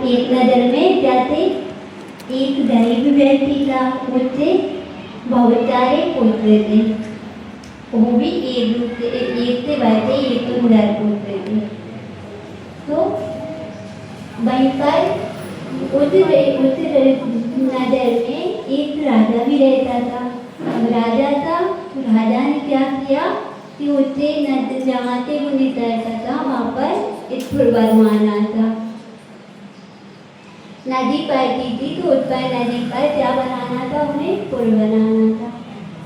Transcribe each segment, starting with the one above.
एक नगर में क्या थे, एक गरीब व्यक्ति था, उससे बहुत सारे पुत्र थे, वो भी एक से बढ़ते एक सुंदर पुत्र थे। तो वहीं पर उस नगर में एक राजा भी रहता था। अब राजा था तो राजा ने क्या किया कि उससे जहाँ से वो निकलता था वहाँ पर एक पुल बनवाना था। नदी बहती थी तो उस पर नदी पर क्या बनाना था, उन्हें पुल बनाना था।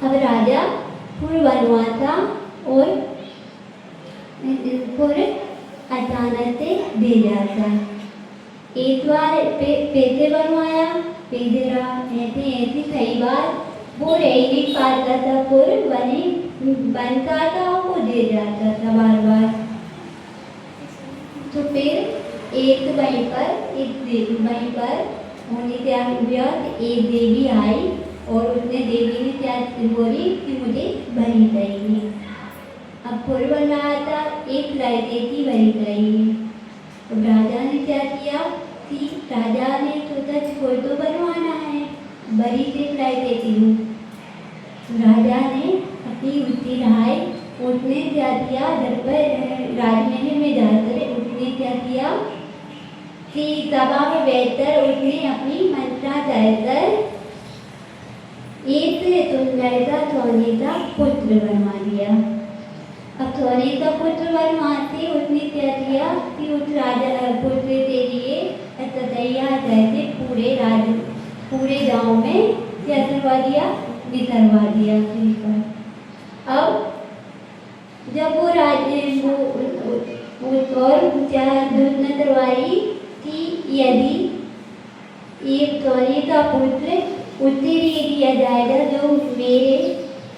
अब राजा पुल बनवाता और पुल अचानक से दे जाता। एक बार पैसे बनवाया, पैसे रहा, ऐसे ऐसे कई बार वो रह ही नहीं पाता था, पुल बनता था, वो दे जाता था बार बार। तो फिर वहीं पर उन्हें क्या हुआ कि एक देवी आई और उसने देवी ने क्या बोली कि मुझे भरी चाहिए। अब पुल बन रहा था, एक लड़के की भरी चाहिए। तो राजा ने क्या किया कि राजा ने सोचा पुल तो बनवाना है, भरी से लड़के की हूँ। तो राजा ने अपनी बुद्धि लगाई, उसने क्या किया, राजमहल में जाकर उसने क्या किया कि सभा में बैठकर उसने अपनी मंत्रा चाहकर एक सुंदर सा सोने का पुत्र बनवा दिया। अब सोने का पुत्र बनवाते उसने क्या किया कि उस राजा पुत्र के लिए तैयार करके पूरे गांव में क्या करवा दिया, बितरवा दिया। अब जब वो और दूसरा करवाई कि यदि एक सोने का पुत्र उससे लिए दिया जाएगा जो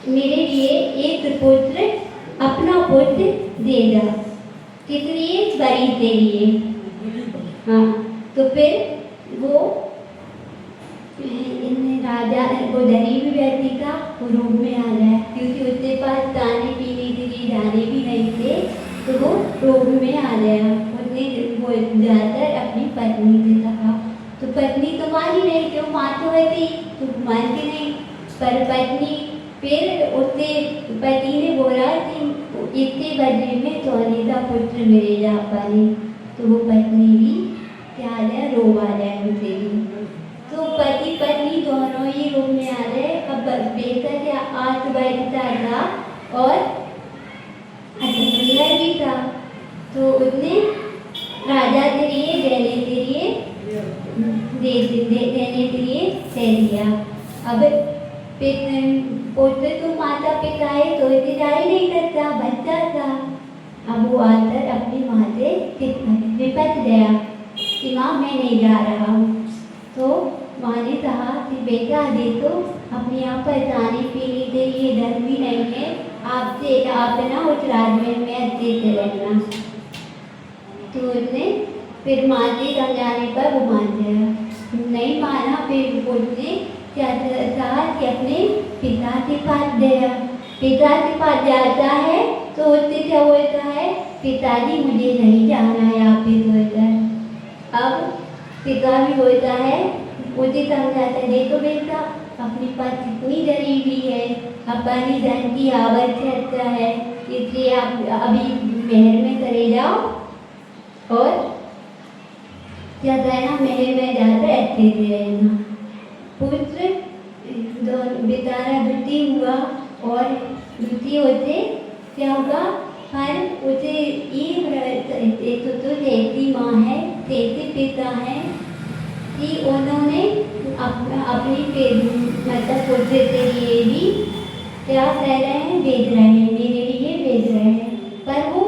मेरे लिए एक पुत्र अपना पुत्र देगा, कितनी बड़ी के लिए। हाँ, तो फिर वो राजा को गरीब व्यक्ति का रूप में आ गया, क्योंकि उसके पास खाने पीने के लिए जाने भी नहीं थे, तो वो रूप में आ गया। उसने वो जाकर अपनी पत्नी से कहा, तो पत्नी तो मानी नहीं, क्यों मानते हुए थी तो मानती नहीं, पर पत्नी फिर उससे पति ने बोला कि इतने बजे में सोने का पुत्र मेरे जा पाए। तो वो पत्नी भी क्या आ जाए, रोवा जाए उसे भी। तो पति पत्नी दोनों ही रूप में आ गए। अब बेटा क्या आठ बैठता था और सुंदर भी था, तो उसने राजा के लिए देने के लिए कह दिया। अब पुत्र तो माता पिता है तो इंतजार नहीं करता, बच्चा था। अब वो आकर अपनी माँ से विपत गया कि माँ मैं नहीं जा रहा हूँ। तो माँ ने कहा कि बेटा देखो अपने यहाँ पर जाने पीने के लिए धन भी नहीं है, आप ना उस राजमहल में अच्छे से रहना। तो उसने फिर माँ के समझाने पर वो मान गया, नहीं माना। फिर उसने क्या कहा कि अपने पिता के पास गया। पिता के पास जाता है तो उससे क्या होता है, पिताजी मुझे नहीं जाना है, आप ही होता है। अब पिता भी होता है, मुझे समझाता है देखो बेटा अपने पास कितनी गरीबी है, अपनी धन की आवश्यकता है, इसलिए आप अभी महल में चले जाओ और क्या कहना, महल में जाकर अच्छे से रहना। पुत्र बेचारा दुखी हुआ और दुखी होते क्या होगा, पर उसे तो ऐसी माँ है, ऐसे पिता है कि उन्होंने अपनी मतलब पुत्र के लिए भी क्या कह रहे हैं, भेज रहे हैं, मेरे लिए भेज रहे हैं। पर वो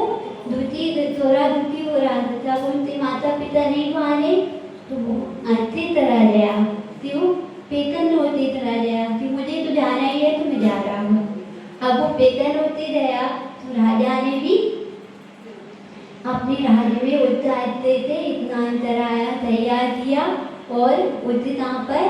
थोड़ा दुखी हो रहा था, जब उनके माता पिता नहीं माने तो वो अच्छी तरह गया, क्यों पेकन होती तरह गया कि मुझे तो जाना ही है तो मैं जा रहा हूँ। अब वो पेकन होते गया तो राजा ने भी अपने राज्य में उत्साहते थे इतना अंतराया तैयार किया और उसे कहाँ पर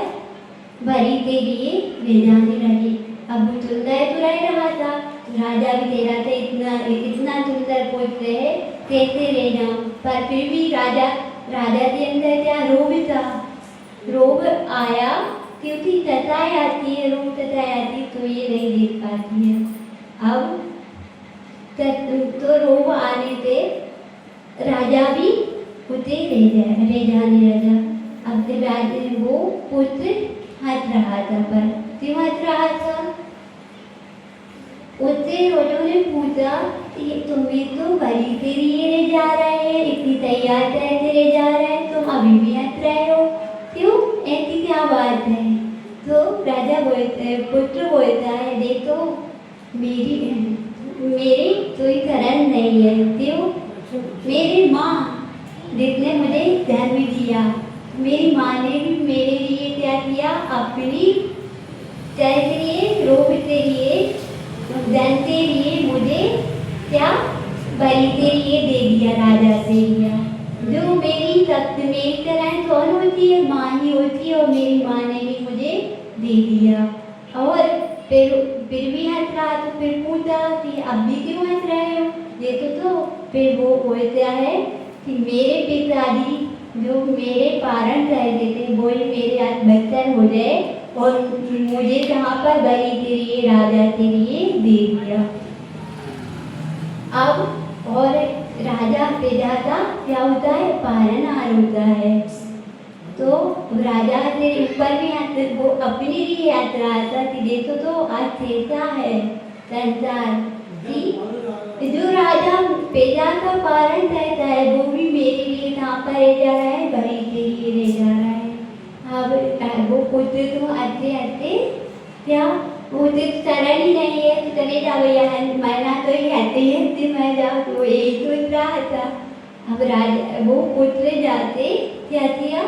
भरी के लिए ले जाने लगे। अब वो सुंदर तो रह रहा था, राजा भी कह रहा था इतना सुंदर पुत्र है कैसे ले जाऊं, पर फिर भी राजा के अंदर क्या रो रोग आया क्योंकि तताएं आती है, रोग तताएं आती है तो ये नहीं देख पाती है। अब तो रोग आने पे राजा भी उसे रह जाने लगा। अब राजा वो पुत्र हंस रहा था, पर क्यों हंस रहा था? उससे रोजों ने पूछा कि तुम्हें तो बड़ी के लिए ले जा रहे हैं, इतनी तैयार करके ले जा रहे हैं, तुम अभी भी हंस रहे हो, क्यों? ऐसी क्या बात है? तो राजा पुत्र बोलता है, देखो मेरी कोई कारण नहीं है, क्यों? मेरी माँ जिसने मुझे जन्म दिया, मेरी माँ ने भी मेरे लिए क्या किया? अपनी के लिए, रोग के लिए, जन के लिए मुझे क्या बलि के लिए दे दिया, राजा से लिया। जो मेरी सख्त मेरी कराएं कौन होती है? माँ ही होती है, और मेरी माँ ने भी मुझे दे दिया। और फिर भी हंस रहा, तो फिर पूछा कि अब भी क्यों हंस रहे हो? देखो तो फिर वो बोलता है कि मेरे पिताजी जो मेरे पारण कहते थे वो ही मेरे आज बच्चन हो जाए, और मुझे कहाँ पर बलि के लिए, राजा के लिए दे दिया। अब और राजा पिता का क्या होता है? पालनहार होता है। तो राजा के ऊपर भी वो अपने लिए याद रहा था कि देखो तो आज कैसा है संसार, कि जो राजा पिता का पालन करता है वो भी मेरे लिए कहाँ पर ले जा रहा है? बलि के लिए ले जा रहा है। अब वो पुत्र तो आते आते क्या वो तो सरल ही नहीं है, तो चले जाओ भैया, मरना तो ही आते मर जाओ, तो यही सोच रहा था। अब राजा वो पुत्र जाते क्या किया?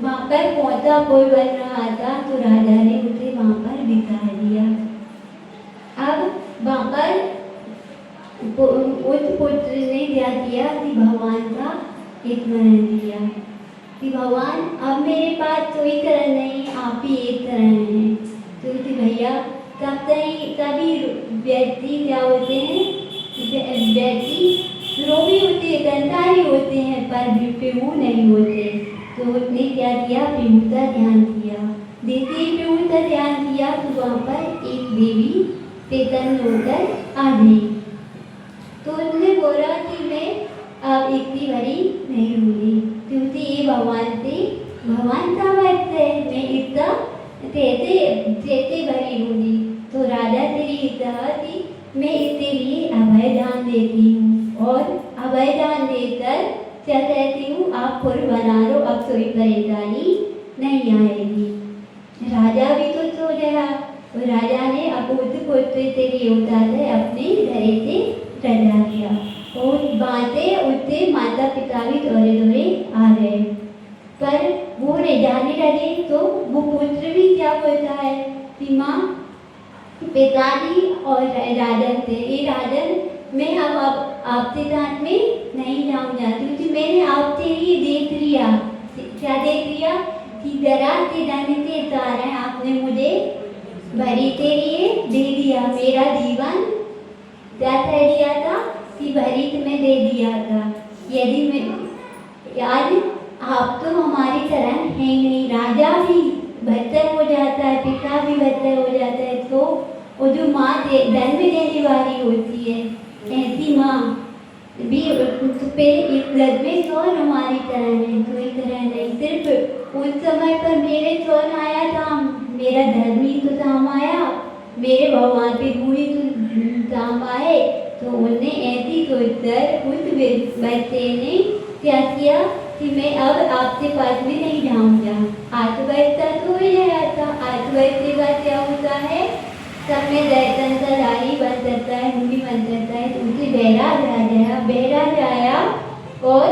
वहाँ पर पौधा कोई बन रहा था, तो राजा ने उसे वहाँ पर बिठा दिया। अब वहाँ पर उस पुत्र ने क्या किया कि भगवान का स्मरण किया कि भगवान अब मेरे पास कोई करण नहीं, आप ही एक करण है। तो भैया कभी व्यक्ति क्या होते हैं? व्यक्ति रोगी होते हैं, कंटारी होते हैं, पर विभु नहीं होते। तो उसने क्या किया? विभु का ध्यान किया। जैसे ही विभु का ध्यान किया तो वहाँ पर एक देवी चेतन होकर आ गई। तो उसने बोला कि मैं अब इतनी बड़ी नहीं होगी, क्योंकि ये भगवान का भक्त है, मैं इतना कैसे बड़ी होगी। तो राजा तेरी कहा कि मैं इसके लिए अभय दान देती हूँ, और अभय दान देकर क्या कहती हूँ? आप फुल बना लो, अब कोई परेशानी नहीं आएगी। राजा भी तो सो गया, तो राजा ने अपूत पुत्र से लिए उतार अपने घरे से सजा दिया, और बातें उससे माता पिता भी दौरे दौरे आ गए। पर वो ले जाने लगे तो वो पुत्र भी क्या बोलता है कि माँ पिताजी और राजन थे, ये राजन मैं अब आपके साथ में नहीं जाऊँगा, क्योंकि मैंने आपके लिए देख लिया। क्या देख लिया? कि जरा के जाने के कारण आपने मुझे बलि के लिए दे दिया, मेरा जीवन क्या कह दिया था कि बलि में दे दिया था। यदि मैं आज आप तो हमारी तरह है नहीं, राजा भी बदतर हो जाता है, पिता भी बदतर हो जाता है, तो वो जो माँ जन्म देने वाली होती है, ऐसी माँ भी इस घर में कौन हमारी तरह है? कोई तरह नहीं। सिर्फ उस समय पर मेरे कौन आया था? मेरा धर्म ही तो काम आया, मेरे भगवान के पूरी तो काम आए। तो उन्हें ऐसी सोचकर उस बच्चे ने क्या किया कि मैं अब आपके पास में नहीं जाऊँगा। 8 बजता तो हो गया था। 8 बजने के बाद क्या होता है? सब में दर्शन का दाढ़ी बन जाता है, मुंडी बन जाता है, तो उसे बहरा जाया और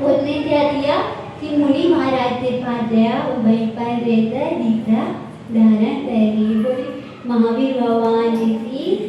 उसने क्या किया कि मुनि महाराज के पास गया और वहीं पर रहकर दीक्षा धारण कर ली। बोले महावीर भगवान जी की